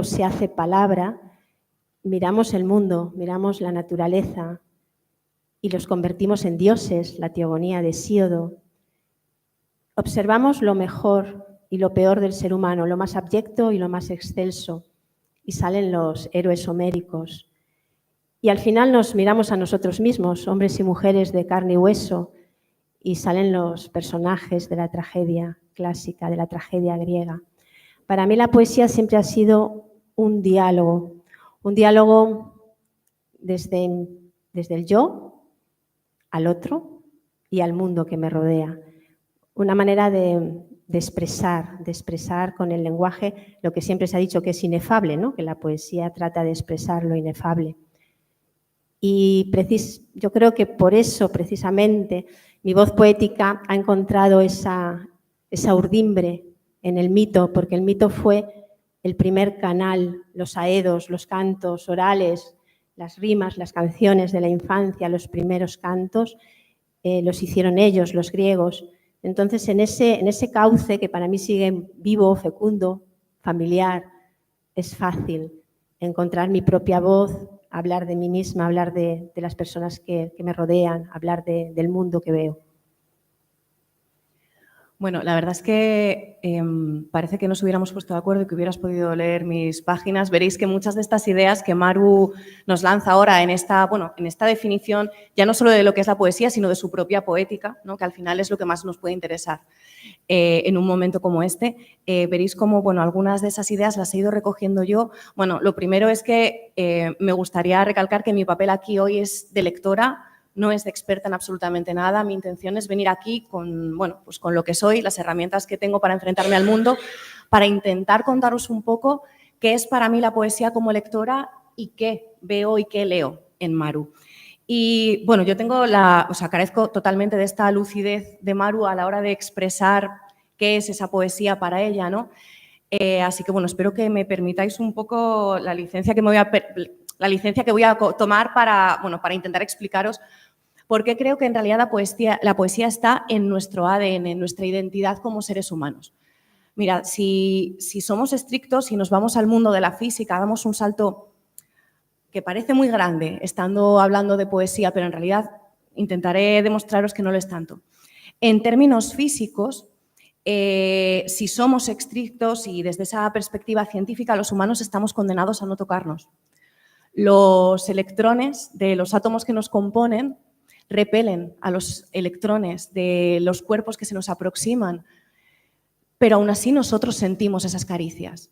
se hace palabra, miramos el mundo, miramos la naturaleza y los convertimos en dioses, la teogonía de Hesíodo. Observamos lo mejor y lo peor del ser humano, lo más abyecto y lo más excelso, y salen los héroes homéricos. Y al final nos miramos a nosotros mismos, hombres y mujeres de carne y hueso, y salen los personajes de la tragedia clásica, de la tragedia griega. Para mí la poesía siempre ha sido un diálogo desde el yo al otro y al mundo que me rodea. Una manera de expresar con el lenguaje lo que siempre se ha dicho que es inefable, ¿no? Que la poesía trata de expresar lo inefable. Y yo creo que por eso, precisamente, mi voz poética ha encontrado esa urdimbre en el mito, porque el mito fue el primer canal, los aedos, los cantos orales, las rimas, las canciones de la infancia, los primeros cantos, los hicieron ellos, los griegos. Entonces, en ese cauce que para mí sigue vivo, fecundo, familiar, es fácil encontrar mi propia voz, hablar de mí misma, hablar de las personas que me rodean, hablar del mundo que veo. Bueno, la verdad es que parece que nos hubiéramos puesto de acuerdo y que hubieras podido leer mis páginas. Veréis que muchas de estas ideas que Maru nos lanza ahora en esta definición, ya no solo de lo que es la poesía, sino de su propia poética, ¿no? Que al final es lo que más nos puede interesar en un momento como este. Veréis cómo, bueno, algunas de esas ideas las he ido recogiendo yo. Bueno, lo primero es que me gustaría recalcar que mi papel aquí hoy es de lectora, no es de experta en absolutamente nada. Mi intención es venir aquí con lo que soy, las herramientas que tengo para enfrentarme al mundo, para intentar contaros un poco qué es para mí la poesía como lectora y qué veo y qué leo en Maru. Y bueno, yo carezco totalmente de esta lucidez de Maru a la hora de expresar qué es esa poesía para ella, ¿no? Así que bueno, espero que me permitáis un poco la licencia que voy a tomar para intentar explicaros por qué creo que en realidad la poesía está en nuestro ADN, en nuestra identidad como seres humanos. Mira, si somos estrictos y nos vamos al mundo de la física, damos un salto que parece muy grande estando hablando de poesía, pero en realidad intentaré demostraros que no lo es tanto. En términos físicos, si somos estrictos y desde esa perspectiva científica, los humanos estamos condenados a no tocarnos. Los electrones de los átomos que nos componen repelen a los electrones de los cuerpos que se nos aproximan, pero aún así nosotros sentimos esas caricias.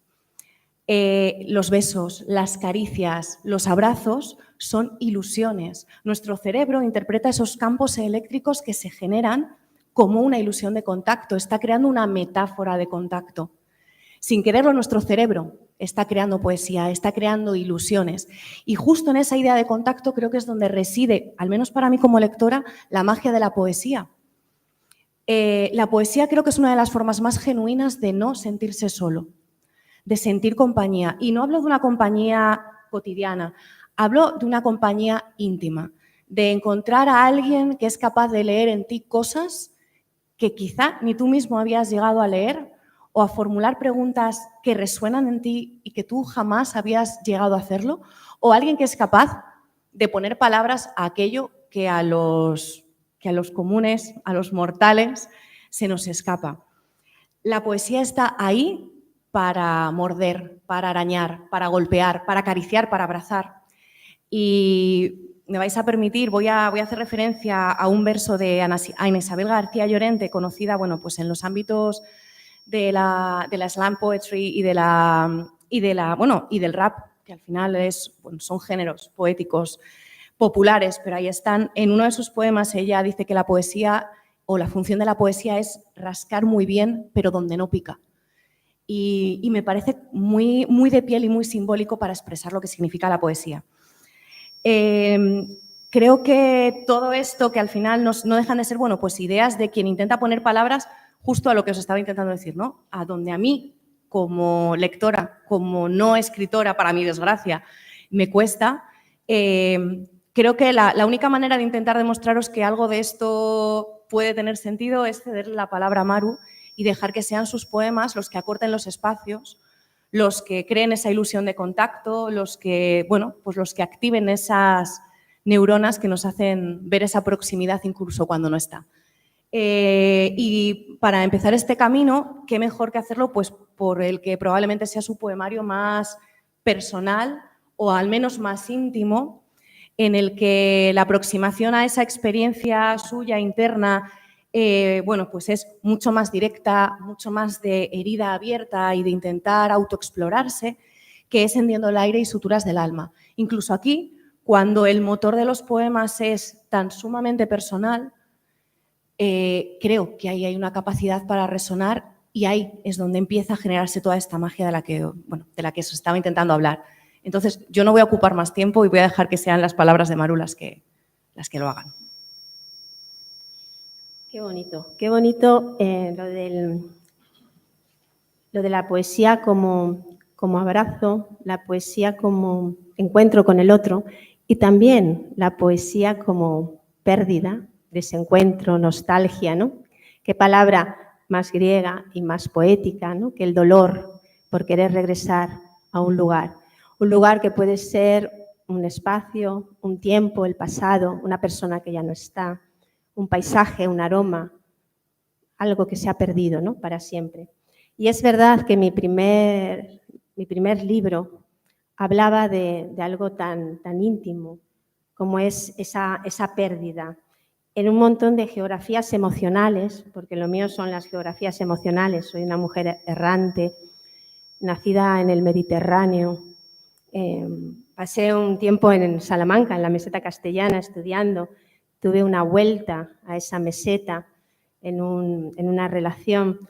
Los besos, las caricias, los abrazos son ilusiones. Nuestro cerebro interpreta esos campos eléctricos que se generan como una ilusión de contacto, está creando una metáfora de contacto. Sin quererlo, nuestro cerebro está creando poesía, está creando ilusiones. Y justo en esa idea de contacto creo que es donde reside, al menos para mí como lectora, la magia de la poesía. La poesía creo que es una de las formas más genuinas de no sentirse solo, de sentir compañía. Y no hablo de una compañía cotidiana, hablo de una compañía íntima, de encontrar a alguien que es capaz de leer en ti cosas que quizá ni tú mismo habías llegado a leer, o a formular preguntas que resuenan en ti y que tú jamás habías llegado a hacerlo, o alguien que es capaz de poner palabras a aquello que a los comunes, a los mortales, se nos escapa. La poesía está ahí para morder, para arañar, para golpear, para acariciar, para abrazar. Y me vais a permitir, voy a hacer referencia a un verso de Ana Isabel García Llorente, conocida en los ámbitos de la slam poetry y del rap, que al final son géneros poéticos populares, pero ahí están. En uno de sus poemas ella dice que la poesía o la función de la poesía es rascar muy bien, pero donde no pica. Y me parece muy, muy de piel y muy simbólico para expresar lo que significa la poesía. Creo que todo esto, que al final no dejan de ser ideas de quien intenta poner palabras justo a lo que os estaba intentando decir, ¿no? A donde a mí, como lectora, como no escritora, para mi desgracia, me cuesta. Creo que la única manera de intentar demostraros que algo de esto puede tener sentido es cederle la palabra a Maru y dejar que sean sus poemas los que acorten los espacios, los que creen esa ilusión de contacto, los que, bueno, pues los que activen esas neuronas que nos hacen ver esa proximidad incluso cuando no está. Y para empezar este camino, ¿qué mejor que hacerlo? Pues por el que probablemente sea su poemario más personal o al menos más íntimo, en el que la aproximación a esa experiencia suya interna, bueno, pues es mucho más directa, mucho más de herida abierta y de intentar autoexplorarse, que es Hendiendo el aire y suturas del alma. Incluso aquí, cuando el motor de los poemas es tan sumamente personal, creo que ahí hay una capacidad para resonar y ahí es donde empieza a generarse toda esta magia de la que os estaba intentando hablar. Entonces, yo no voy a ocupar más tiempo y voy a dejar que sean las palabras de Maru las que lo hagan. Qué bonito lo de la poesía como abrazo, la poesía como encuentro con el otro y también la poesía como pérdida, desencuentro, nostalgia, ¿no? Qué palabra más griega y más poética, ¿no? Que el dolor por querer regresar a un lugar que puede ser un espacio, un tiempo, el pasado, una persona que ya no está, un paisaje, un aroma, algo que se ha perdido, ¿no? Para siempre. Y es verdad que mi primer libro hablaba de algo tan íntimo como es esa pérdida en un montón de geografías emocionales, porque lo mío son las geografías emocionales. Soy una mujer errante, nacida en el Mediterráneo. Pasé un tiempo en Salamanca, en la meseta castellana, estudiando. Tuve una vuelta a esa meseta en una relación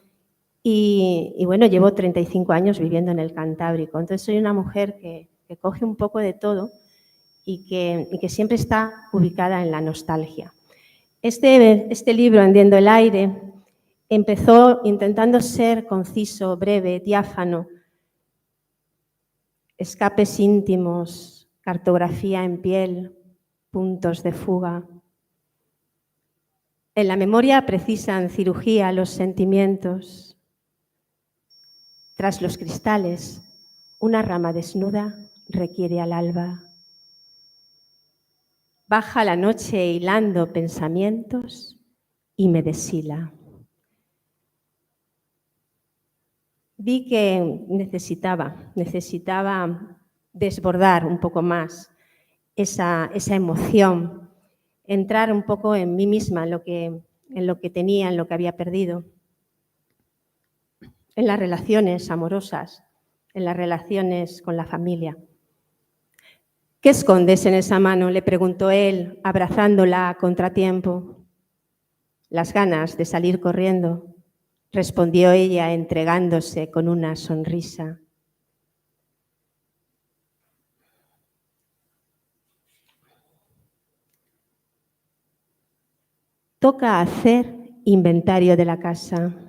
y bueno, llevo 35 años viviendo en el Cantábrico. Entonces soy una mujer que coge un poco de todo y que siempre está ubicada en la nostalgia. Este libro, Hendiendo el aire, empezó intentando ser conciso, breve, diáfano, escapes íntimos, cartografía en piel, puntos de fuga. En la memoria precisan cirugía los sentimientos. Tras los cristales, una rama desnuda requiere al alba. Baja la noche hilando pensamientos y me deshila. Vi que necesitaba desbordar un poco más esa emoción, entrar un poco en mí misma, en lo que tenía, en lo que había perdido, en las relaciones amorosas, en las relaciones con la familia. ¿Qué escondes en esa mano?, le preguntó él, abrazándola a contratiempo. Las ganas de salir corriendo, respondió ella, entregándose con una sonrisa. Toca hacer inventario de la casa.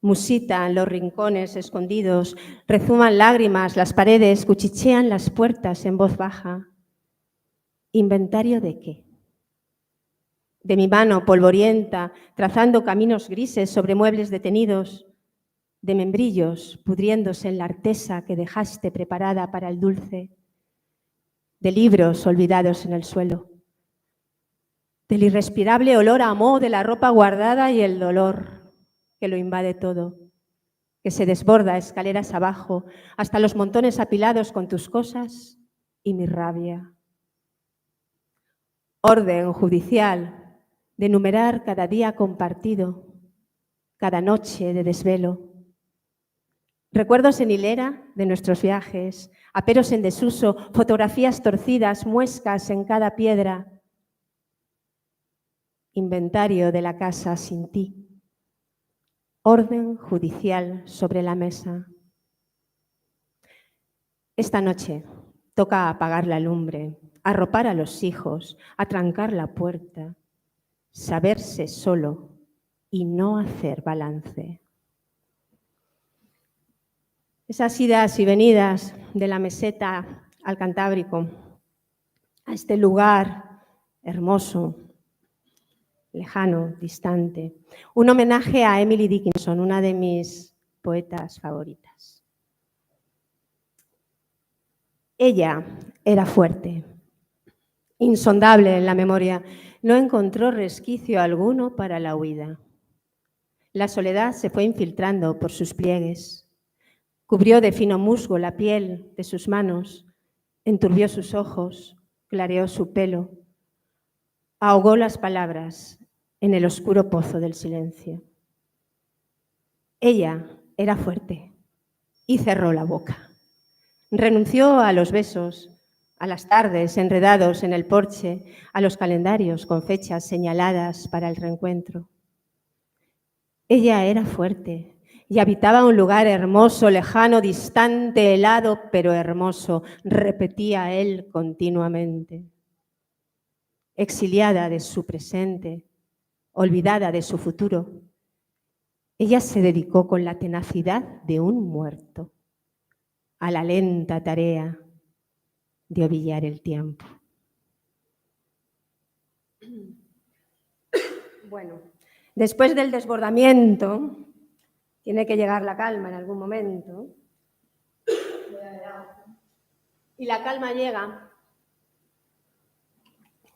Musitan los rincones escondidos, rezuman lágrimas, las paredes cuchichean las puertas en voz baja. ¿Inventario de qué? De mi mano polvorienta, trazando caminos grises sobre muebles detenidos, de membrillos pudriéndose en la artesa que dejaste preparada para el dulce, de libros olvidados en el suelo, del irrespirable olor a moho de la ropa guardada y el dolor que lo invade todo, que se desborda escaleras abajo hasta los montones apilados con tus cosas y mi rabia. Orden judicial de enumerar cada día compartido, cada noche de desvelo. Recuerdos en hilera de nuestros viajes, aperos en desuso, fotografías torcidas, muescas en cada piedra. Inventario de la casa sin ti. Orden judicial sobre la mesa. Esta noche toca apagar la lumbre, arropar a los hijos, atrancar la puerta, saberse solo y no hacer balance. Esas idas y venidas de la meseta al Cantábrico, a este lugar hermoso, lejano, distante. Un homenaje a Emily Dickinson, una de mis poetas favoritas. Ella era fuerte, insondable en la memoria. No encontró resquicio alguno para la huida. La soledad se fue infiltrando por sus pliegues. Cubrió de fino musgo la piel de sus manos, enturbió sus ojos, clareó su pelo, ahogó las palabras en el oscuro pozo del silencio. Ella era fuerte y cerró la boca. Renunció a los besos, a las tardes enredados en el porche, a los calendarios con fechas señaladas para el reencuentro. Ella era fuerte y habitaba un lugar hermoso, lejano, distante, helado, pero hermoso, repetía él continuamente. Exiliada de su presente, olvidada de su futuro, ella se dedicó con la tenacidad de un muerto a la lenta tarea de ovillar el tiempo. Bueno, después del desbordamiento, tiene que llegar la calma en algún momento. Y la calma llega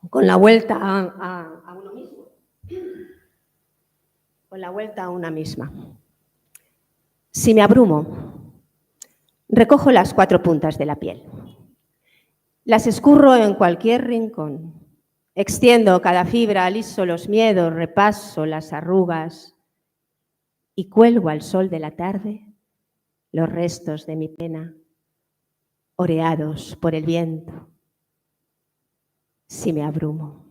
con la vuelta a uno mismo. Con la vuelta a una misma. Si me abrumo, recojo las 4 puntas de la piel. Las escurro en cualquier rincón. Extiendo cada fibra, aliso los miedos, repaso las arrugas y cuelgo al sol de la tarde los restos de mi pena, oreados por el viento. Si me abrumo.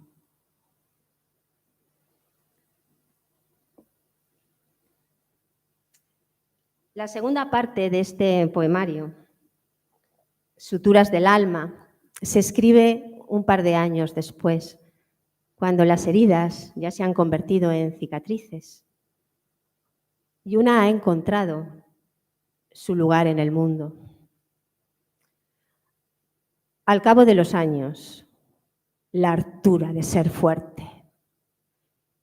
La segunda parte de este poemario, Suturas del alma, se escribe un par de años después, cuando las heridas ya se han convertido en cicatrices y una ha encontrado su lugar en el mundo. Al cabo de los años, la hartura de ser fuerte,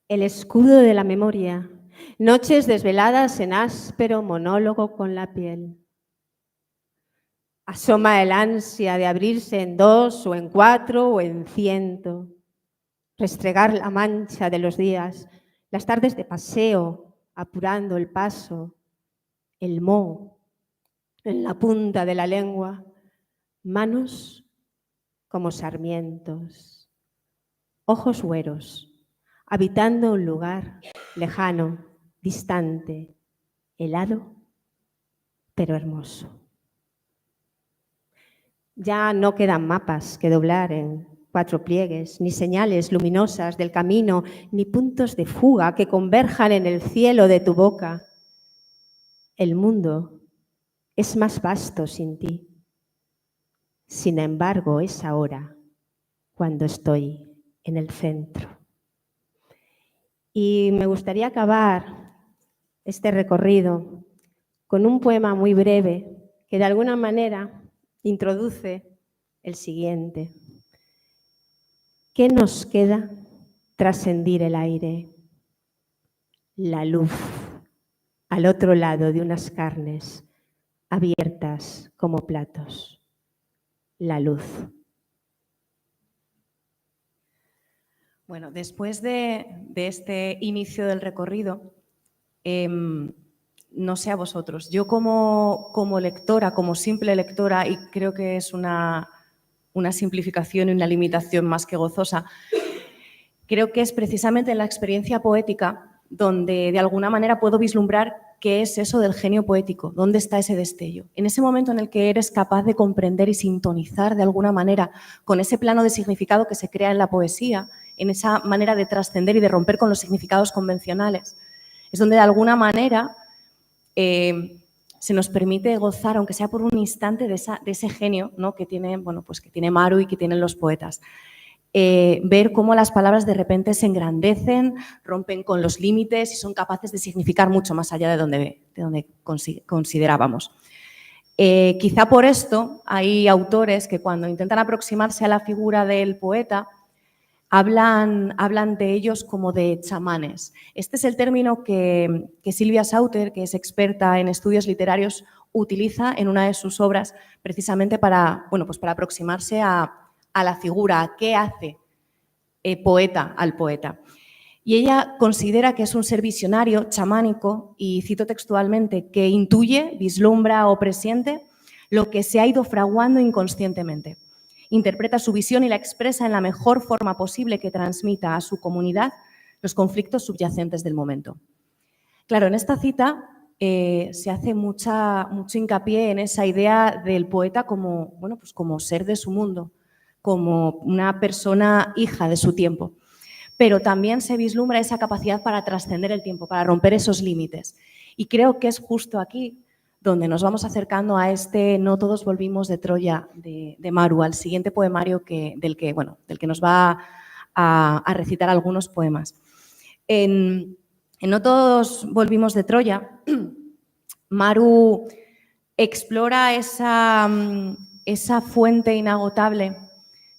el escudo de la memoria, noches desveladas en áspero monólogo con la piel. Asoma el ansia de abrirse en 2 o en 4 o en 100, restregar la mancha de los días, las tardes de paseo, apurando el paso, el moho en la punta de la lengua, manos como sarmientos, ojos güeros, habitando un lugar lejano, distante, helado, pero hermoso. Ya no quedan mapas que doblar en 4 pliegues, ni señales luminosas del camino, ni puntos de fuga que converjan en el cielo de tu boca. El mundo es más vasto sin ti. Sin embargo, es ahora cuando estoy en el centro. Y me gustaría acabar este recorrido con un poema muy breve que de alguna manera introduce el siguiente. ¿Qué nos queda tras hendir el aire? La luz al otro lado de unas carnes abiertas como platos. La luz. Bueno, después de este inicio del recorrido, no sé a vosotros, yo como lectora, como simple lectora, y creo que es una simplificación y una limitación más que gozosa, creo que es precisamente en la experiencia poética donde de alguna manera puedo vislumbrar qué es eso del genio poético, dónde está ese destello. En ese momento en el que eres capaz de comprender y sintonizar de alguna manera con ese plano de significado que se crea en la poesía, en esa manera de trascender y de romper con los significados convencionales, es donde de alguna manera se nos permite gozar, aunque sea por un instante, de ese genio, ¿no?, que tiene, bueno, pues que tiene Maru y que tienen los poetas. Ver cómo las palabras de repente se engrandecen, rompen con los límites y son capaces de significar mucho más allá de donde considerábamos. Quizá por esto hay autores que cuando intentan aproximarse a la figura del poeta hablan de ellos como de chamanes. Este es el término que Silvia Sauter, que es experta en estudios literarios, utiliza en una de sus obras precisamente para, bueno, pues para aproximarse a la figura, a qué hace poeta al poeta. Y ella considera que es un ser visionario, chamánico, y cito textualmente, que intuye, vislumbra o presiente lo que se ha ido fraguando inconscientemente. Interpreta su visión y la expresa en la mejor forma posible que transmita a su comunidad los conflictos subyacentes del momento. Claro, en esta cita se hace mucho hincapié en esa idea del poeta como, bueno, pues como ser de su mundo, como una persona hija de su tiempo. Pero también se vislumbra esa capacidad para trascender el tiempo, para romper esos límites. Y creo que es justo aquí donde nos vamos acercando a este No todos volvimos de Troya de Maru, al siguiente poemario del que nos va a recitar algunos poemas. En No todos volvimos de Troya, Maru explora esa fuente inagotable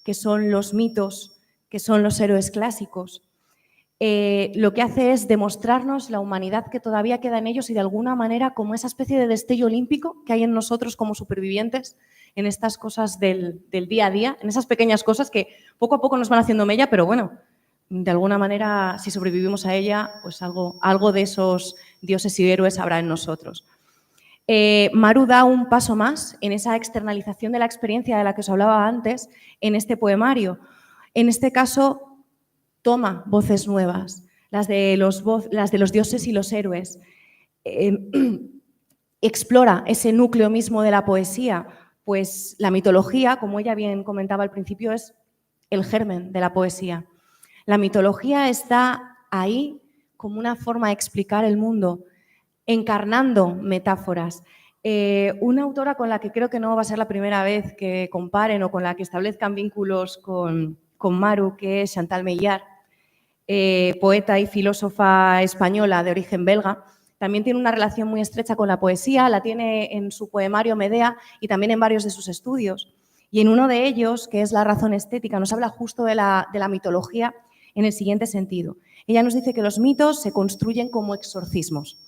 que son los mitos, que son los héroes clásicos. Lo que hace es demostrarnos la humanidad que todavía queda en ellos y de alguna manera como esa especie de destello olímpico que hay en nosotros como supervivientes en estas cosas del día a día, en esas pequeñas cosas que poco a poco nos van haciendo mella, pero bueno, de alguna manera si sobrevivimos a ella, pues algo de esos dioses y héroes habrá en nosotros. Maru da un paso más en esa externalización de la experiencia de la que os hablaba antes en este poemario. En este caso, toma voces nuevas, las de los dioses y los héroes. Explora ese núcleo mismo de la poesía, pues la mitología, como ella bien comentaba al principio, es el germen de la poesía. La mitología está ahí como una forma de explicar el mundo, encarnando metáforas. Una autora con la que creo que no va a ser la primera vez que comparen o con la que establezcan vínculos con Maru, que es Chantal Meillard, poeta y filósofa española de origen belga, también tiene una relación muy estrecha con la poesía, la tiene en su poemario Medea y también en varios de sus estudios. Y en uno de ellos, que es La razón estética, nos habla justo de la mitología en el siguiente sentido. Ella nos dice que los mitos se construyen como exorcismos.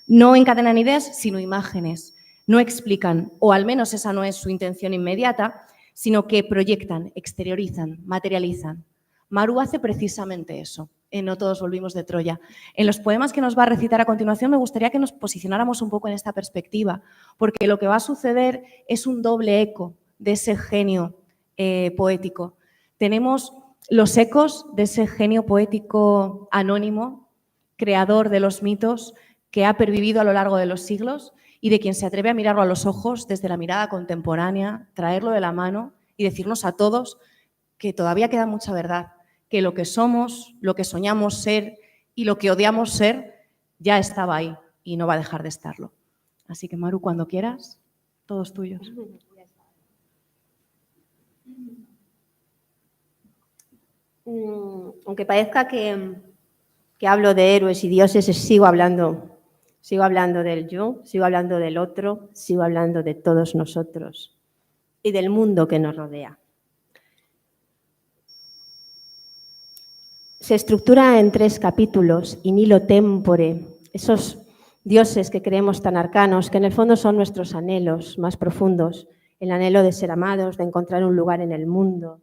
No encadenan ideas, sino imágenes. No explican, o al menos esa no es su intención inmediata, sino que proyectan, exteriorizan, materializan. Maru hace precisamente eso. En No todos volvimos de Troya. En los poemas que nos va a recitar a continuación me gustaría que nos posicionáramos un poco en esta perspectiva, porque lo que va a suceder es un doble eco de ese genio poético. Tenemos los ecos de ese genio poético anónimo, creador de los mitos, que ha pervivido a lo largo de los siglos y de quien se atreve a mirarlo a los ojos desde la mirada contemporánea, traerlo de la mano y decirnos a todos que todavía queda mucha verdad, que lo que somos, lo que soñamos ser y lo que odiamos ser ya estaba ahí y no va a dejar de estarlo. Así que, Maru, cuando quieras, todos tuyos. Aunque parezca que hablo de héroes y dioses, sigo hablando del yo, sigo hablando del otro, sigo hablando de todos nosotros y del mundo que nos rodea. Se estructura en 3 capítulos, in illo tempore, esos dioses que creemos tan arcanos, que en el fondo son nuestros anhelos más profundos, el anhelo de ser amados, de encontrar un lugar en el mundo,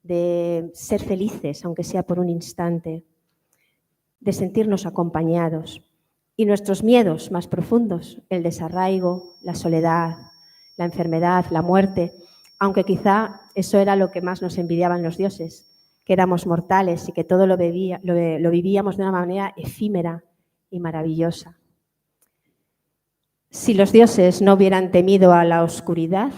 de ser felices, aunque sea por un instante, de sentirnos acompañados. Y nuestros miedos más profundos, el desarraigo, la soledad, la enfermedad, la muerte, aunque quizá eso era lo que más nos envidiaban los dioses, que éramos mortales y que todo lo vivíamos de una manera efímera y maravillosa. Si los dioses no hubieran temido a la oscuridad,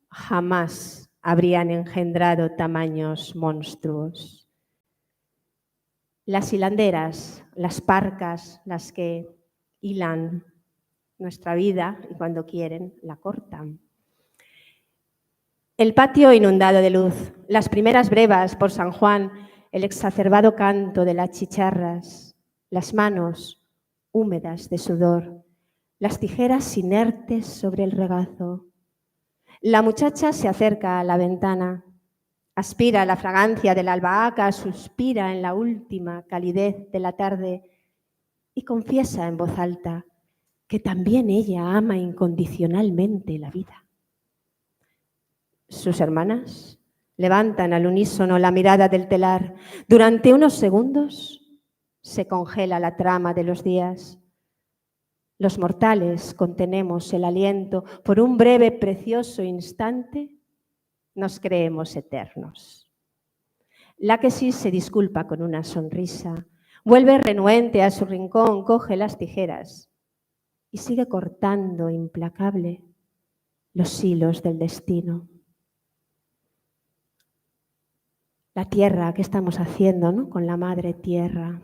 jamás habrían engendrado tamaños monstruos. Las hilanderas, las parcas, las que hilan nuestra vida y cuando quieren la cortan. El patio inundado de luz, las primeras brevas por San Juan, el exacerbado canto de las chicharras, las manos húmedas de sudor, las tijeras inertes sobre el regazo. La muchacha se acerca a la ventana, aspira la fragancia de la albahaca, suspira en la última calidez de la tarde y confiesa en voz alta que también ella ama incondicionalmente la vida. Sus hermanas levantan al unísono la mirada del telar. Durante unos segundos se congela la trama de los días. Los mortales contenemos el aliento. Por un breve, precioso instante nos creemos eternos. Láquesis se disculpa con una sonrisa. Vuelve renuente a su rincón, coge las tijeras y sigue cortando implacable los hilos del destino. La tierra, ¿qué estamos haciendo, no? Con la madre tierra.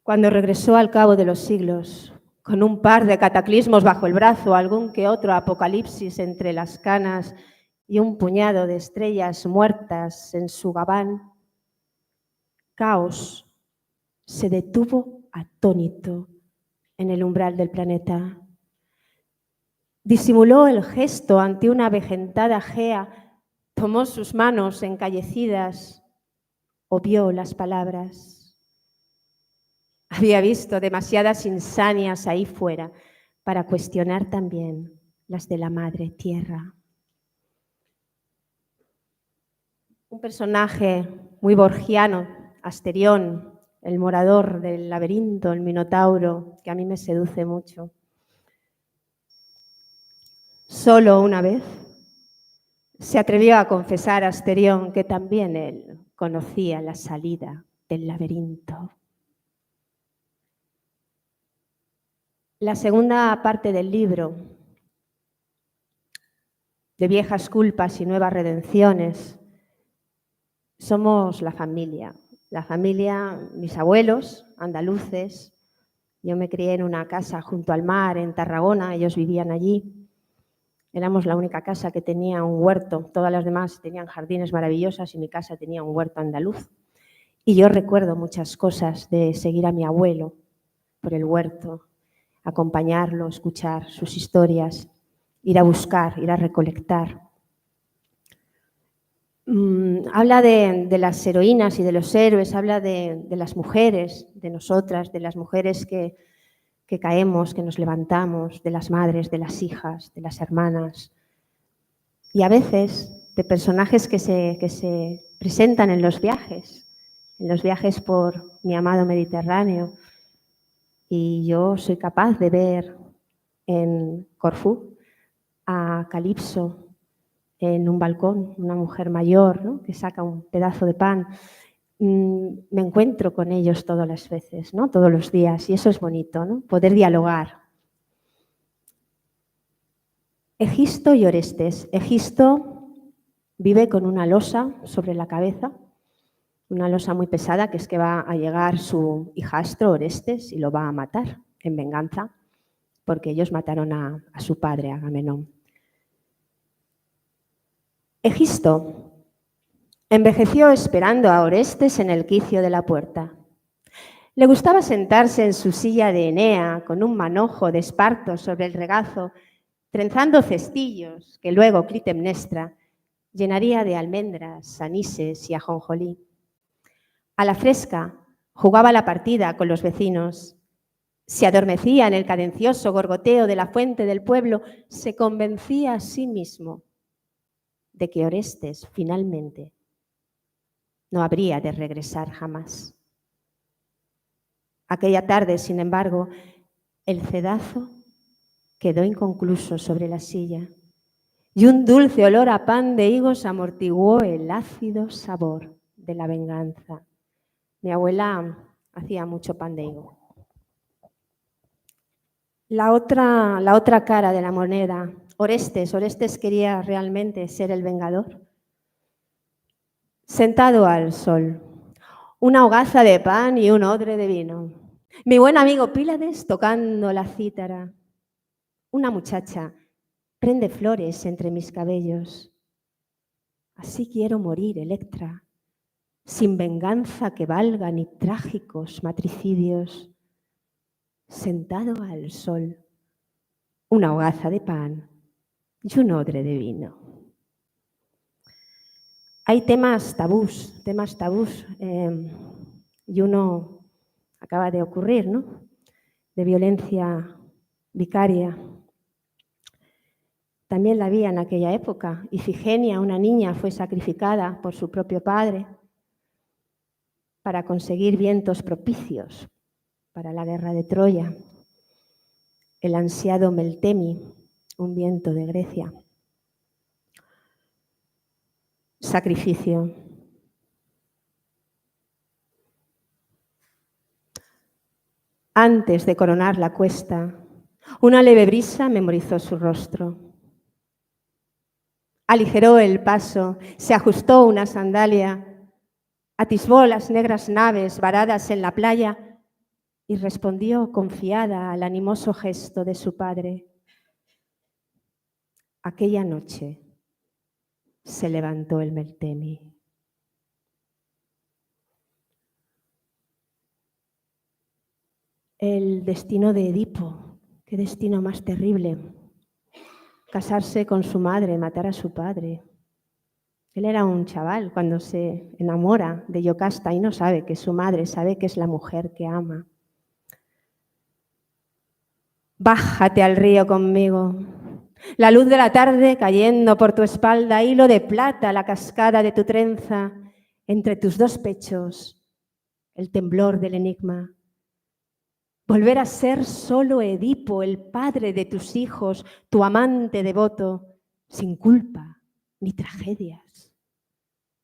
Cuando regresó al cabo de los siglos, con un par de cataclismos bajo el brazo, algún que otro apocalipsis entre las canas y un puñado de estrellas muertas en su gabán, Caos se detuvo atónito en el umbral del planeta. Disimuló el gesto ante una avejentada gea, tomó sus manos encallecidas, obvió las palabras. Había visto demasiadas insanias ahí fuera para cuestionar también las de la madre tierra. Un personaje muy borgiano, Asterión, el morador del laberinto, el minotauro, que a mí me seduce mucho. Solo una vez se atrevió a confesar a Asterión que también él conocía la salida del laberinto. La segunda parte del libro, de viejas culpas y nuevas redenciones, somos la familia, mis abuelos andaluces. Yo me crié en una casa junto al mar en Tarragona, ellos vivían allí. Éramos la única casa que tenía un huerto, todas las demás tenían jardines maravillosos y mi casa tenía un huerto andaluz. Y yo recuerdo muchas cosas de seguir a mi abuelo por el huerto, acompañarlo, escuchar sus historias, ir a buscar, ir a recolectar. Habla de las heroínas y de los héroes, habla de las mujeres, de nosotras, de las mujeres que caemos, que nos levantamos, de las madres, de las hijas, de las hermanas. Y a veces de personajes que se presentan en los viajes por mi amado Mediterráneo. Y yo soy capaz de ver en Corfú a Calipso en un balcón, una mujer mayor, ¿no? Que saca un pedazo de pan. Me encuentro con ellos todas las veces, ¿no? Todos los días, y eso es bonito, ¿no? Poder dialogar. Egisto y Orestes. Egisto vive con una losa sobre la cabeza, una losa muy pesada, que es que va a llegar su hijastro Orestes y lo va a matar en venganza, porque ellos mataron a su padre, Agamenón. Egisto envejeció esperando a Orestes en el quicio de la puerta. Le gustaba sentarse en su silla de Enea con un manojo de esparto sobre el regazo, trenzando cestillos que luego Clitemnestra llenaría de almendras, anises y ajonjolí. A la fresca jugaba la partida con los vecinos. Se adormecía en el cadencioso gorgoteo de la fuente del pueblo, se convencía a sí mismo de que Orestes finalmente no habría de regresar jamás. Aquella tarde, sin embargo, el cedazo quedó inconcluso sobre la silla y un dulce olor a pan de higos amortiguó el ácido sabor de la venganza. Mi abuela hacía mucho pan de higo. La otra cara de la moneda, Orestes quería realmente ser el vengador. Sentado al sol, una hogaza de pan y un odre de vino. Mi buen amigo Pílades tocando la cítara. Una muchacha prende flores entre mis cabellos. Así quiero morir, Electra, sin venganza que valga ni trágicos matricidios. Sentado al sol, una hogaza de pan y un odre de vino. Hay temas tabús, y uno acaba de ocurrir, ¿no? de violencia vicaria. También la había en aquella época. Ifigenia, una niña, fue sacrificada por su propio padre para conseguir vientos propicios para la guerra de Troya. El ansiado Meltemi, un viento de Grecia. Sacrificio. Antes de coronar la cuesta, una leve brisa memorizó su rostro. Aligeró el paso, se ajustó una sandalia, atisbó las negras naves varadas en la playa y respondió confiada al animoso gesto de su padre. Aquella noche se levantó el Meltemi. El destino de Edipo, qué destino más terrible. Casarse con su madre, matar a su padre. Él era un chaval cuando se enamora de Yocasta y no sabe que es su madre, sabe que es la mujer que ama. Bájate al río conmigo. La luz de la tarde cayendo por tu espalda, hilo de plata, la cascada de tu trenza, entre tus dos pechos, el temblor del enigma. Volver a ser solo Edipo, el padre de tus hijos, tu amante devoto, sin culpa ni tragedias.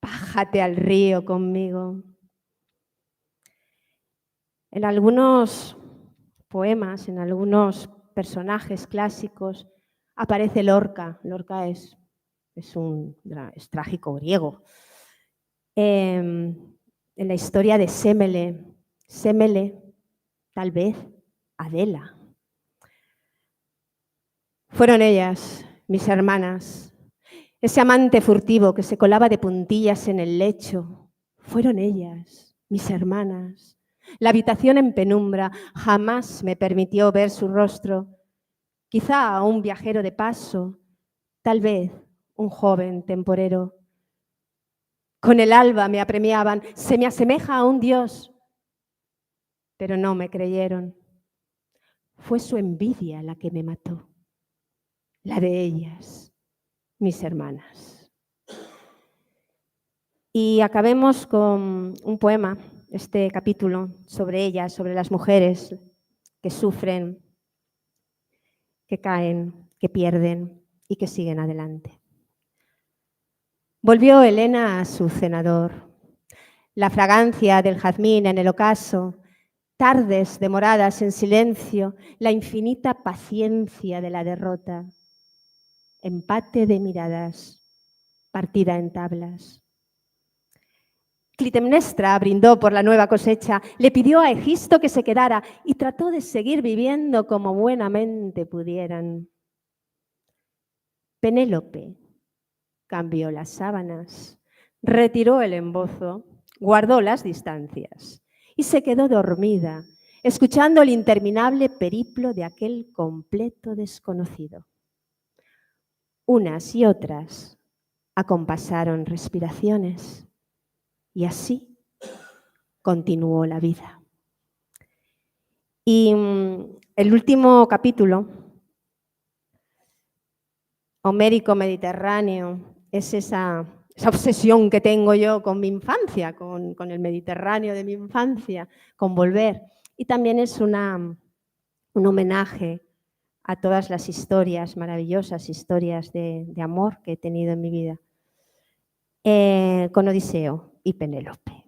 Bájate al río conmigo. En algunos poemas, en algunos personajes clásicos, aparece Lorca. Lorca es trágico griego. En la historia de Sémele, tal vez Adela. Fueron ellas, mis hermanas, ese amante furtivo que se colaba de puntillas en el lecho. Fueron ellas, mis hermanas. La habitación en penumbra jamás me permitió ver su rostro. Quizá un viajero de paso, tal vez un joven temporero. Con el alba me apremiaban, se me asemeja a un dios, pero no me creyeron. Fue su envidia la que me mató, la de ellas, mis hermanas. Y acabemos con un poema, este capítulo, sobre ellas, sobre las mujeres que sufren, que caen, que pierden y que siguen adelante. Volvió Helena a su cenador. La fragancia del jazmín en el ocaso, tardes demoradas en silencio, la infinita paciencia de la derrota, empate de miradas, partida en tablas. Clitemnestra brindó por la nueva cosecha, le pidió a Egisto que se quedara y trató de seguir viviendo como buenamente pudieran. Penélope cambió las sábanas, retiró el embozo, guardó las distancias y se quedó dormida, escuchando el interminable periplo de aquel completo desconocido. Unas y otras acompasaron respiraciones y así continuó la vida. Y el último capítulo, homérico mediterráneo, es esa obsesión que tengo yo con mi infancia, con el Mediterráneo de mi infancia, con volver. Y también es un homenaje a todas las historias, maravillosas historias de amor que he tenido en mi vida, con Odiseo y Penélope.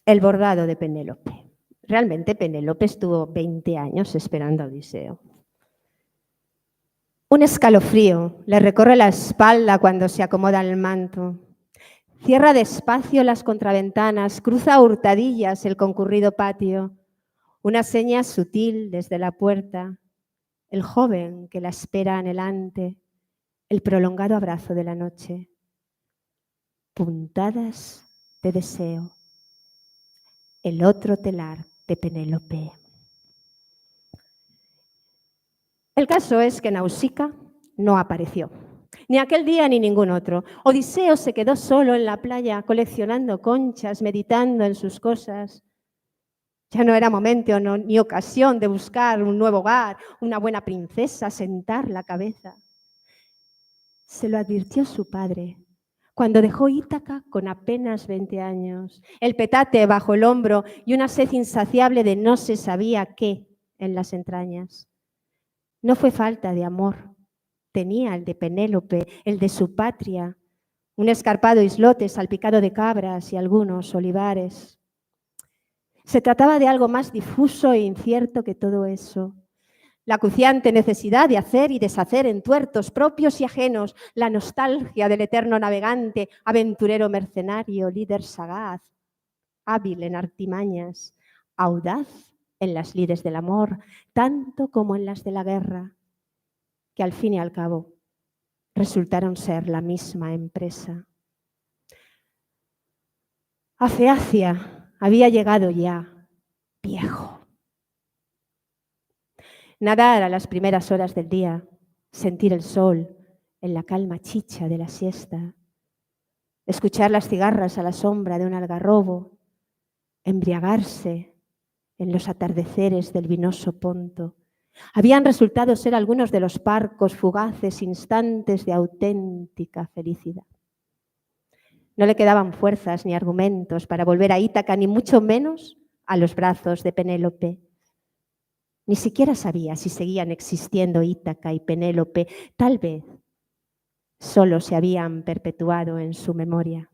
El bordado de Penélope. Realmente Penélope estuvo 20 años esperando a Odiseo. Un escalofrío le recorre la espalda cuando se acomoda el manto. Cierra despacio las contraventanas, cruza a hurtadillas el concurrido patio. Una seña sutil desde la puerta, el joven que la espera anhelante, el prolongado abrazo de la noche. Puntadas de deseo. El otro telar de Penélope. El caso es que Nausicaa no apareció, ni aquel día ni ningún otro. Odiseo se quedó solo en la playa coleccionando conchas, meditando en sus cosas. Ya no era momento ni ocasión de buscar un nuevo hogar, una buena princesa, sentar la cabeza. Se lo advirtió su padre cuando dejó Ítaca con apenas 20 años, el petate bajo el hombro y una sed insaciable de no se sabía qué en las entrañas. No fue falta de amor, tenía el de Penélope, el de su patria, un escarpado islote salpicado de cabras y algunos olivares. Se trataba de algo más difuso e incierto que todo eso. La acuciante necesidad de hacer y deshacer entuertos propios y ajenos, la nostalgia del eterno navegante, aventurero mercenario, líder sagaz, hábil en artimañas, audaz en las lides del amor, tanto como en las de la guerra, que al fin y al cabo resultaron ser la misma empresa. A Feacia había llegado ya viejo. Nadar a las primeras horas del día, sentir el sol en la calma chicha de la siesta, escuchar las cigarras a la sombra de un algarrobo, embriagarse en los atardeceres del vinoso Ponto, habían resultado ser algunos de los parcos, fugaces instantes de auténtica felicidad. No le quedaban fuerzas ni argumentos para volver a Ítaca, ni mucho menos a los brazos de Penélope. Ni siquiera sabía si seguían existiendo Ítaca y Penélope. Tal vez solo se habían perpetuado en su memoria.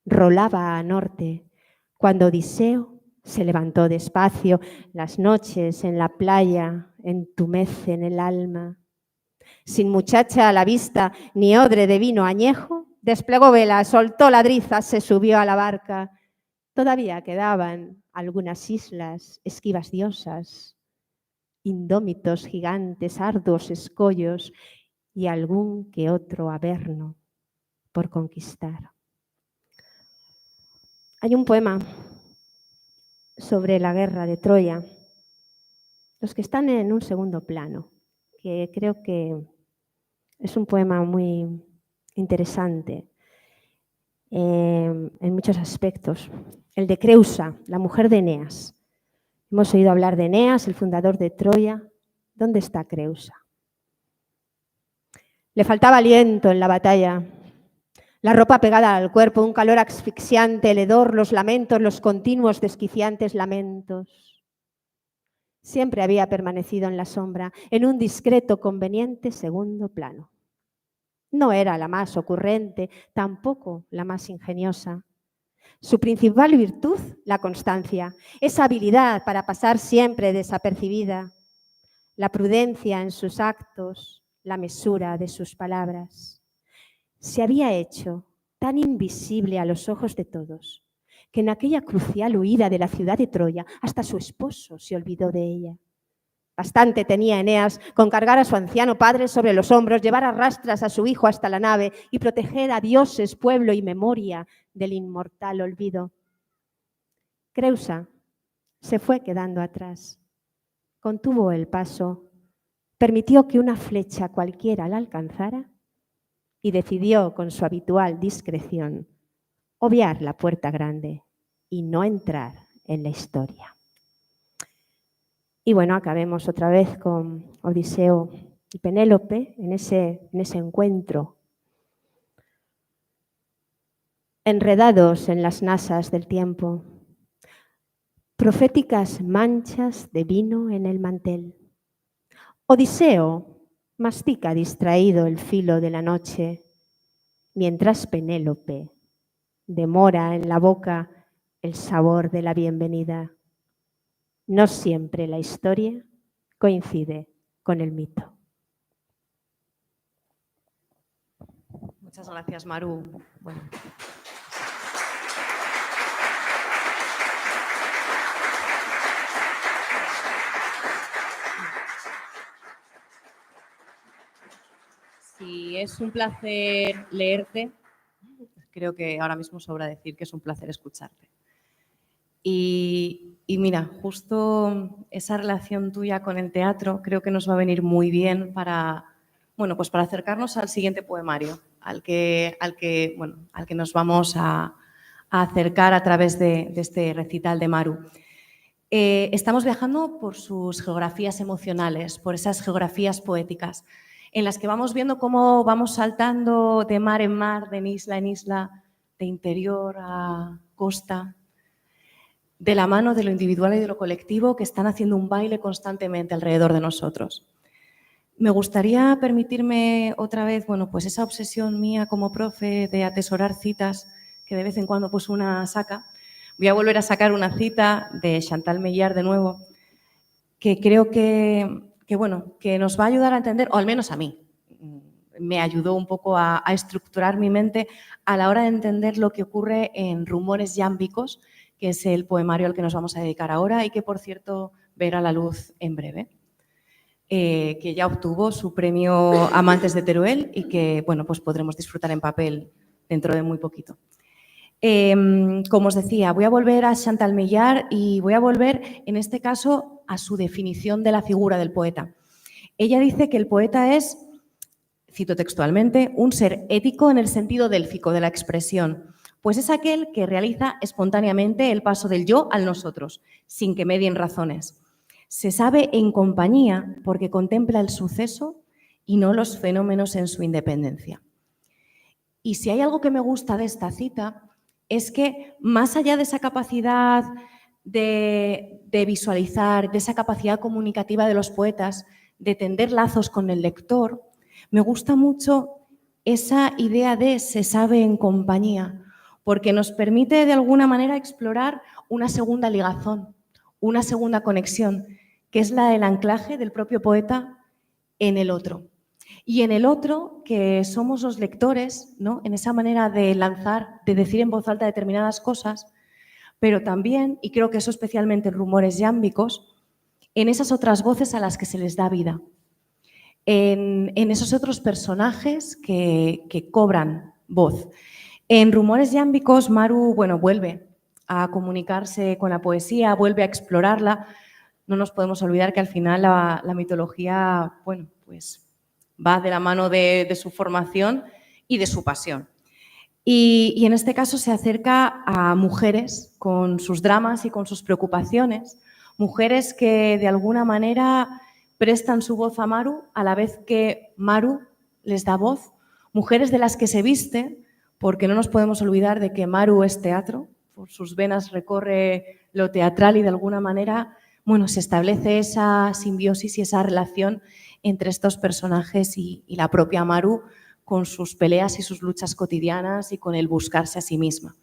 Rolaba a norte cuando Odiseo se levantó despacio. Las noches en la playa entumecen el alma. Sin muchacha a la vista ni odre de vino añejo, desplegó vela, soltó la driza, se subió a la barca. Todavía quedaban algunas islas, esquivas diosas, indómitos gigantes, arduos escollos y algún que otro averno por conquistar. Hay un poema sobre la guerra de Troya, los que están en un segundo plano, que creo que es un poema muy interesante en muchos aspectos. El de Creusa, la mujer de Eneas. Hemos oído hablar de Eneas, el fundador de Troya. ¿Dónde está Creusa? Le faltaba aliento en la batalla, la ropa pegada al cuerpo, un calor asfixiante, el hedor, los lamentos, los continuos desquiciantes lamentos. Siempre había permanecido en la sombra, en un discreto, conveniente segundo plano. No era la más ocurrente, tampoco la más ingeniosa. Su principal virtud, la constancia, esa habilidad para pasar siempre desapercibida, la prudencia en sus actos, la mesura de sus palabras. Se había hecho tan invisible a los ojos de todos que en aquella crucial huida de la ciudad de Troya hasta su esposo se olvidó de ella. Bastante tenía Eneas con cargar a su anciano padre sobre los hombros, llevar a rastras a su hijo hasta la nave y proteger a dioses, pueblo y memoria del inmortal olvido. Creusa se fue quedando atrás, contuvo el paso, permitió que una flecha cualquiera la alcanzara y decidió con su habitual discreción obviar la puerta grande y no entrar en la historia. Y bueno, acabemos otra vez con Odiseo y Penélope en ese encuentro. Enredados en las nasas del tiempo, proféticas manchas de vino en el mantel. Odiseo mastica distraído el filo de la noche, mientras Penélope demora en la boca el sabor de la bienvenida. No siempre la historia coincide con el mito. Muchas gracias, Maru. Bueno. Sí, es un placer leerte. Creo que ahora mismo sobra decir que es un placer escucharte. Y mira, justo esa relación tuya con el teatro creo que nos va a venir muy bien para, bueno, pues para acercarnos al siguiente poemario, al que nos vamos a acercar a través de este recital de Maru. Estamos viajando por sus geografías emocionales, por esas geografías poéticas, en las que vamos viendo cómo vamos saltando de mar en mar, de isla en isla, de interior a costa, de la mano de lo individual y de lo colectivo, que están haciendo un baile constantemente alrededor de nosotros. Me gustaría permitirme otra vez, bueno, pues esa obsesión mía como profe de atesorar citas que de vez en cuando pues una saca. Voy a volver a sacar una cita de Chantal Meillard de nuevo, que creo que nos va a ayudar a entender, o al menos a mí, me ayudó un poco a estructurar mi mente a la hora de entender lo que ocurre en Rumores Yámbicos, que es el poemario al que nos vamos a dedicar ahora y que, por cierto, verá la luz en breve. Que ya obtuvo su premio Amantes de Teruel y que, bueno, pues podremos disfrutar en papel dentro de muy poquito. Como os decía, voy a volver a Chantal Meillard y voy a volver, en este caso, a su definición de la figura del poeta. Ella dice que el poeta es, cito textualmente, un ser ético en el sentido délfico de la expresión, pues es aquel que realiza espontáneamente el paso del yo al nosotros, sin que medien razones. Se sabe en compañía porque contempla el suceso y no los fenómenos en su independencia. Y si hay algo que me gusta de esta cita, es que más allá de esa capacidad de visualizar, de esa capacidad comunicativa de los poetas, de tender lazos con el lector, me gusta mucho esa idea de se sabe en compañía, porque nos permite de alguna manera explorar una segunda ligazón, una segunda conexión, que es la del anclaje del propio poeta en el otro. Y en el otro, que somos los lectores, ¿no? En esa manera de lanzar, de decir en voz alta determinadas cosas, pero también, y creo que eso especialmente en Rumores Yámbicos, en esas otras voces a las que se les da vida, en esos otros personajes que cobran voz. En Rumores Yámbicos, Maru, bueno, vuelve a comunicarse con la poesía, vuelve a explorarla. No nos podemos olvidar que al final la mitología, bueno, pues va de la mano de su formación y de su pasión. Y en este caso se acerca a mujeres con sus dramas y con sus preocupaciones, mujeres que de alguna manera prestan su voz a Maru a la vez que Maru les da voz, mujeres de las que se viste, porque no nos podemos olvidar de que Maru es teatro, por sus venas recorre lo teatral y de alguna manera, bueno, se establece esa simbiosis y esa relación entre estos personajes y la propia Maru con sus peleas y sus luchas cotidianas y con el buscarse a sí misma.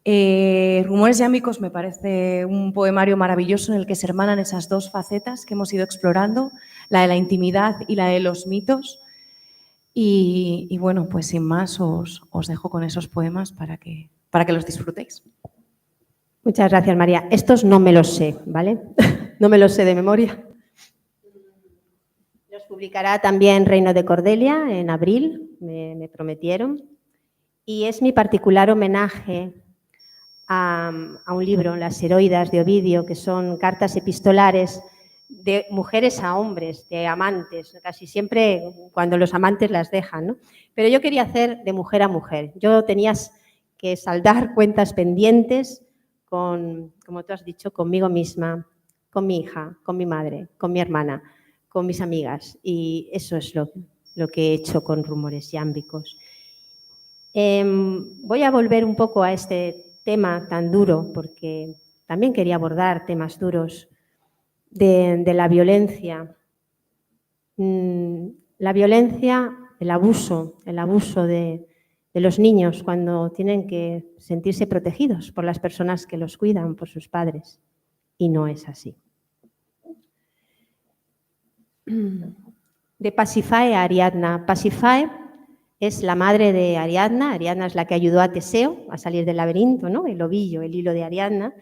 Rumores Yámbicos me parece un poemario maravilloso en el que se hermanan esas dos facetas que hemos ido explorando, la de la intimidad y la de los mitos. Y bueno, pues sin más os dejo con esos poemas para que los disfrutéis. Muchas gracias, María. Estos no me los sé, ¿vale? No me los sé de memoria. Los publicará también Reino de Cordelia en abril, me prometieron. Y es mi particular homenaje a un libro, Las Heroidas de Ovidio, que son cartas epistolares de mujeres a hombres, de amantes, casi siempre cuando los amantes las dejan, ¿no? Pero yo quería hacer de mujer a mujer. Yo tenía que saldar cuentas pendientes con, como tú has dicho, conmigo misma, con mi hija, con mi madre, con mi hermana, con mis amigas. Y eso es lo que he hecho con Rumores Yámbicos. Voy a volver un poco a este tema tan duro, porque también quería abordar temas duros de la violencia. La violencia, el abuso de los niños cuando tienen que sentirse protegidos por las personas que los cuidan, por sus padres. Y no es así. De Pasífae a Ariadna. Pasífae es la madre de Ariadna. Ariadna es la que ayudó a Teseo a salir del laberinto, ¿no? El ovillo, el hilo de Ariadna.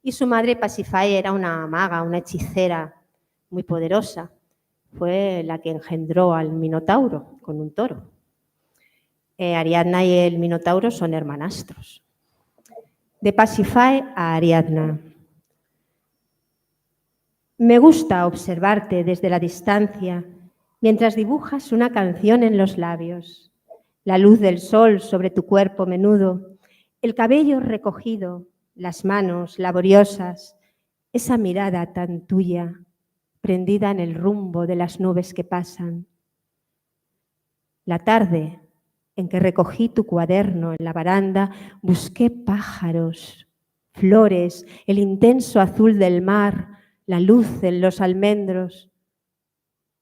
Y su madre Pasífae era una maga, una hechicera muy poderosa. Fue la que engendró al Minotauro con un toro. Ariadna y el Minotauro son hermanastros. De Pasífae a Ariadna. Me gusta observarte desde la distancia mientras dibujas una canción en los labios. La luz del sol sobre tu cuerpo menudo El cabello recogido, las manos laboriosas, esa mirada tan tuya, prendida en el rumbo de las nubes que pasan. La tarde en que recogí tu cuaderno en la baranda, busqué pájaros, flores, el intenso azul del mar, la luz en los almendros,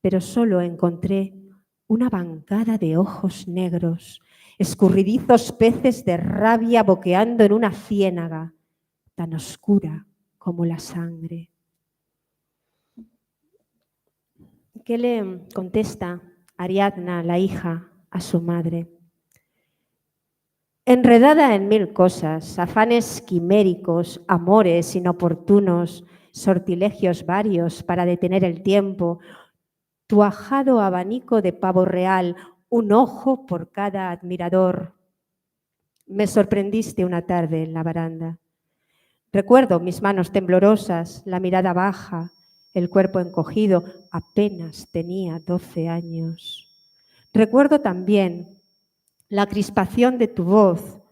pero solo encontré una bancada de ojos negros, escurridizos peces de rabia boqueando en una ciénaga tan oscura como la sangre. ¿Qué le contesta Ariadna, la hija, a su madre? Enredada en mil cosas, afanes quiméricos, amores inoportunos, sortilegios varios para detener el tiempo, tu ajado abanico de pavo real, un ojo por cada admirador. Me sorprendiste una tarde en la baranda. Recuerdo mis manos temblorosas, la mirada baja, el cuerpo encogido. Apenas tenía 12 años. Recuerdo también la crispación de tu voz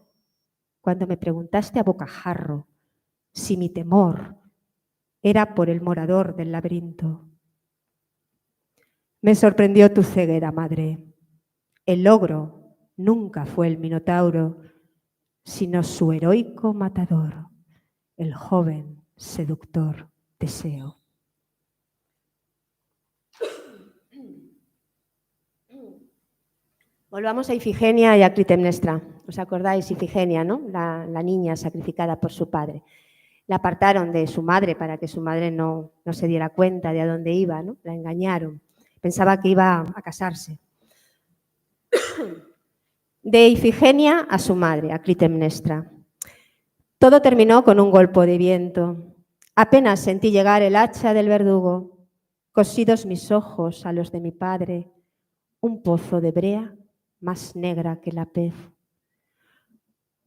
cuando me preguntaste a bocajarro si mi temor era por el morador del laberinto. Me sorprendió tu ceguera, madre. El logro nunca fue el minotauro, sino su heroico matador, el joven seductor Teseo. Volvamos a Ifigenia y a Clitemnestra. ¿Os acordáis? Ifigenia, ¿no? La niña sacrificada por su padre. La apartaron de su madre para que su madre no se diera cuenta de a dónde iba, ¿no? La engañaron. Pensaba que iba a casarse. De Ifigenia a su madre, a Clitemnestra. Todo terminó con un golpe de viento. Apenas sentí llegar el hacha del verdugo. Cosidos mis ojos a los de mi padre, un pozo de brea más negra que la pez.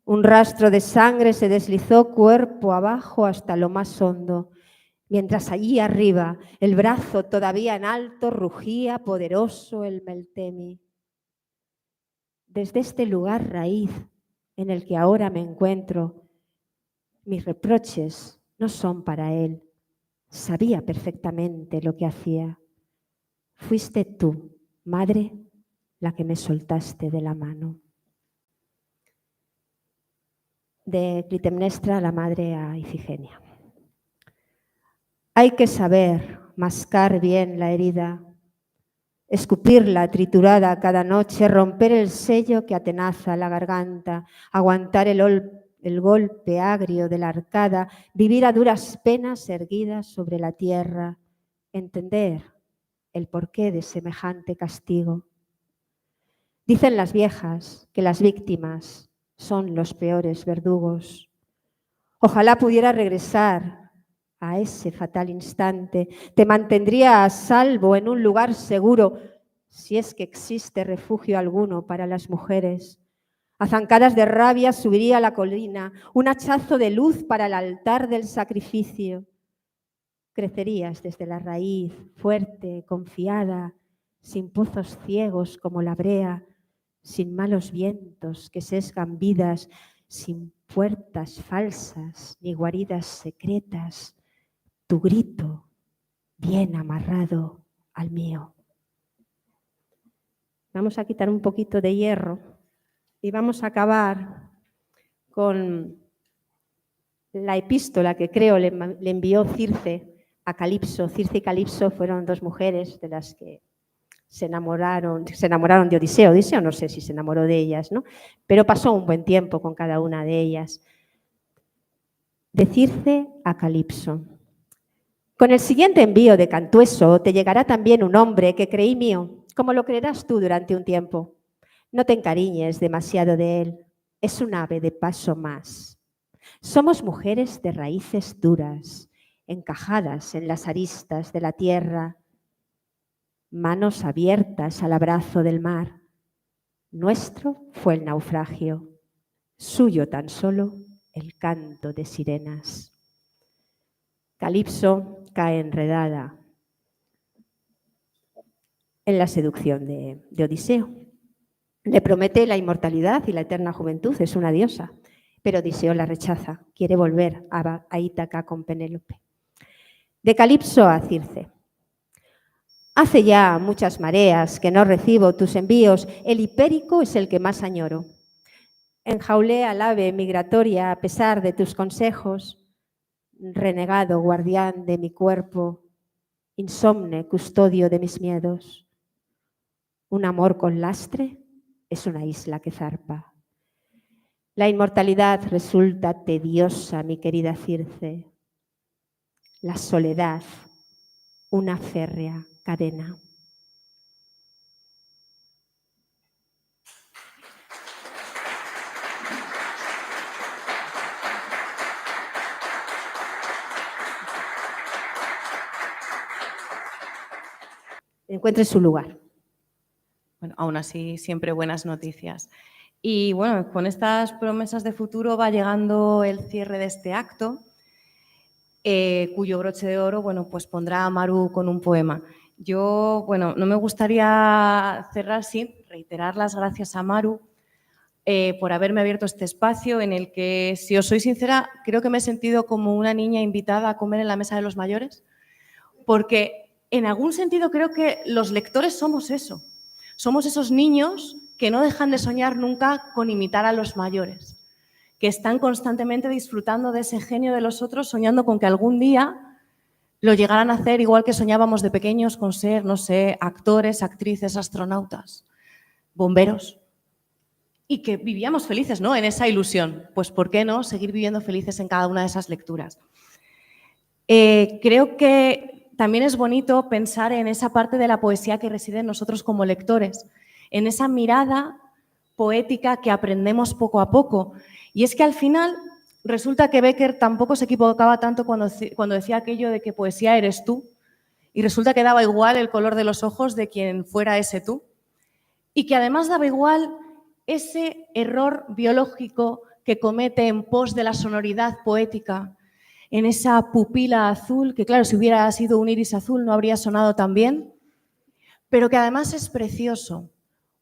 Un rastro de sangre se deslizó cuerpo abajo hasta lo más hondo, mientras allí arriba, el brazo todavía en alto, rugía poderoso el Meltemi. Desde este lugar raíz en el que ahora me encuentro, mis reproches no son para él. Sabía perfectamente lo que hacía. Fuiste tú, madre, la que me soltaste de la mano. De Clitemnestra, la madre, a Ifigenia. Hay que saber mascar bien la herida, escupirla triturada cada noche, romper el sello que atenaza la garganta, aguantar el golpe agrio de la arcada, vivir a duras penas erguidas sobre la tierra, entender el porqué de semejante castigo. Dicen las viejas que las víctimas son los peores verdugos. Ojalá pudiera regresar a ese fatal instante. Te mantendría a salvo en un lugar seguro, si es que existe refugio alguno para las mujeres. Azancadas de rabia subiría a la colina, un hachazo de luz para el altar del sacrificio. Crecerías desde la raíz, fuerte, confiada, sin pozos ciegos como la brea, sin malos vientos que sesgan vidas, sin puertas falsas ni guaridas secretas, tu grito bien amarrado al mío. Vamos a quitar un poquito de hierro y vamos a acabar con la epístola que creo le envió Circe a Calipso. Circe y Calipso fueron dos mujeres de las que se enamoraron de Odiseo. Odiseo no sé si se enamoró de ellas, ¿no? Pero pasó un buen tiempo con cada una de ellas. De Circe a Calipso. Con el siguiente envío de Cantueso te llegará también un hombre que creí mío, como lo creerás tú durante un tiempo. No te encariñes demasiado de él. Es un ave de paso más. Somos mujeres de raíces duras, encajadas en las aristas de la tierra, manos abiertas al abrazo del mar. Nuestro fue el naufragio, suyo tan solo el canto de sirenas. Calipso cae enredada en la seducción de Odiseo. Le promete la inmortalidad y la eterna juventud, es una diosa, Pero Odiseo la rechaza, quiere volver a Ítaca con Penélope. De Calipso a Circe. Hace ya muchas mareas que no recibo tus envíos, el hipérico es el que más añoro. Enjaulé al ave migratoria a pesar de tus consejos, renegado guardián de mi cuerpo, insomne custodio de mis miedos. Un amor con lastre es una isla que zarpa. La inmortalidad resulta tediosa, mi querida Circe. La soledad, una férrea cadena. Encuentre su lugar. Bueno, aún así, siempre buenas noticias. Y bueno, con estas promesas de futuro va llegando el cierre de este acto, cuyo broche de oro, bueno, pues pondrá a Maru con un poema. Yo, bueno, no me gustaría cerrar sin reiterar las gracias a Maru por haberme abierto este espacio en el que, si os soy sincera, creo que me he sentido como una niña invitada a comer en la mesa de los mayores, porque en algún sentido creo que los lectores somos eso. Somos esos niños que no dejan de soñar nunca con imitar a los mayores, que están constantemente disfrutando de ese genio de los otros, soñando con que algún día lo llegaran a hacer igual que soñábamos de pequeños con ser, no sé, actores, actrices, astronautas, bomberos. Y que vivíamos felices, ¿no?, en esa ilusión. Pues, ¿por qué no seguir viviendo felices en cada una de esas lecturas? Creo que también es bonito pensar en esa parte de la poesía que reside en nosotros como lectores, en esa mirada poética que aprendemos poco a poco. Y es que al final resulta que Becker tampoco se equivocaba tanto cuando decía aquello de que poesía eres tú, y resulta que daba igual el color de los ojos de quien fuera ese tú, y que además daba igual ese error biológico que comete en pos de la sonoridad poética, en esa pupila azul, que claro, si hubiera sido un iris azul no habría sonado tan bien, pero que además es precioso,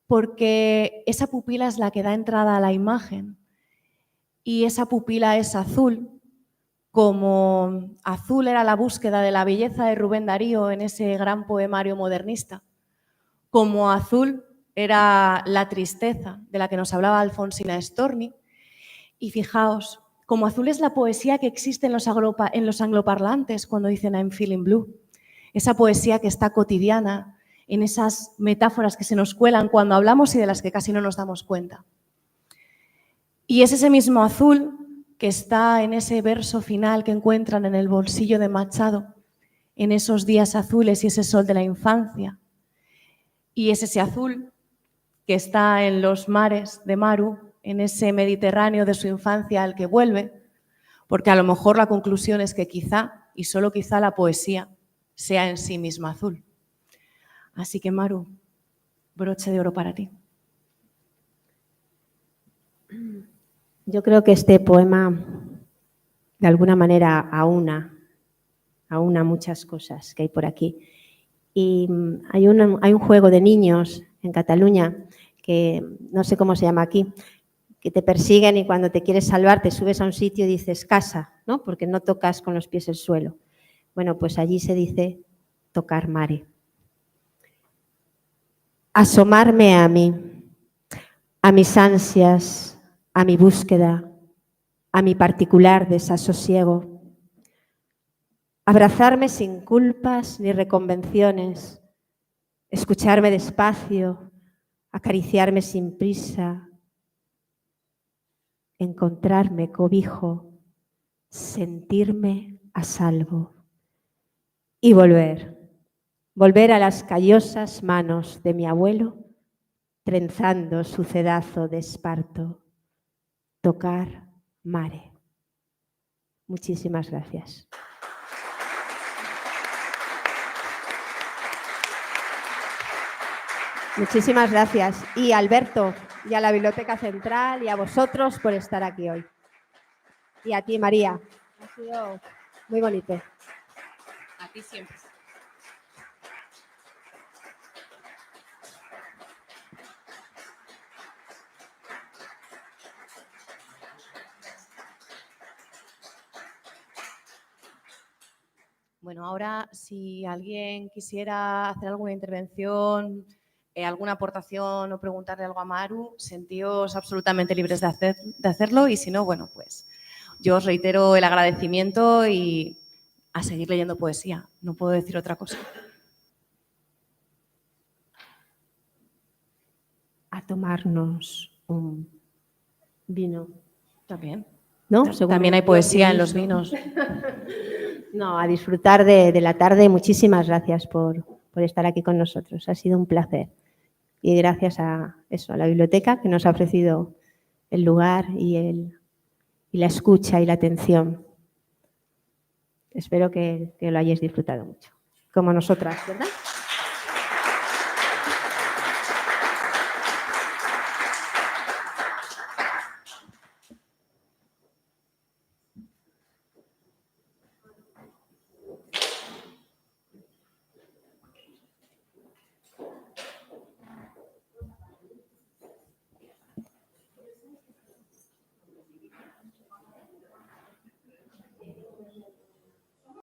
porque esa pupila es la que da entrada a la imagen, y esa pupila es azul, como azul era la búsqueda de la belleza de Rubén Darío en ese gran poemario modernista, como azul era la tristeza de la que nos hablaba Alfonsina Storni, y fijaos, como azul es la poesía que existe en los angloparlantes cuando dicen I'm feeling blue, esa poesía que está cotidiana, en esas metáforas que se nos cuelan cuando hablamos y de las que casi no nos damos cuenta. Y es ese mismo azul que está en ese verso final que encuentran en el bolsillo de Machado, en esos días azules y ese sol de la infancia. Y es ese azul que está en los mares de Maru, en ese Mediterráneo de su infancia al que vuelve, porque a lo mejor la conclusión es que quizá, y solo quizá, la poesía sea en sí misma azul. Así que, Maru, broche de oro para ti. Yo creo que este poema, de alguna manera, aúna muchas cosas que hay por aquí. Y hay un juego de niños en Cataluña, que no sé cómo se llama aquí, que te persiguen y cuando te quieres salvar te subes a un sitio y dices casa, ¿no?, porque no tocas con los pies el suelo. Bueno, pues allí se dice tocar mare. Asomarme a mí, a mis ansias, a mi búsqueda, a mi particular desasosiego. Abrazarme sin culpas ni reconvenciones, escucharme despacio, acariciarme sin prisa, encontrarme cobijo, sentirme a salvo y volver a las callosas manos de mi abuelo, trenzando su cedazo de esparto, tocar mare. Muchísimas gracias. Muchísimas gracias. Y a Alberto, y a la Biblioteca Central, y a vosotros por estar aquí hoy. Y a ti, María. Ha sido muy bonito. A ti siempre. Bueno, ahora si alguien quisiera hacer alguna intervención, alguna aportación o preguntarle algo a Maru, sentíos absolutamente libres de hacerlo y si no, bueno, pues yo os reitero el agradecimiento y a seguir leyendo poesía, no puedo decir otra cosa. A tomarnos un vino. También. ¿No? Según También hay yo poesía en los pienso. vinos. No, a disfrutar de la tarde. Muchísimas gracias por estar aquí con nosotros. Ha sido un placer. Y gracias a eso, a la biblioteca que nos ha ofrecido el lugar y la escucha y la atención. Espero que lo hayáis disfrutado mucho, como nosotras, ¿verdad?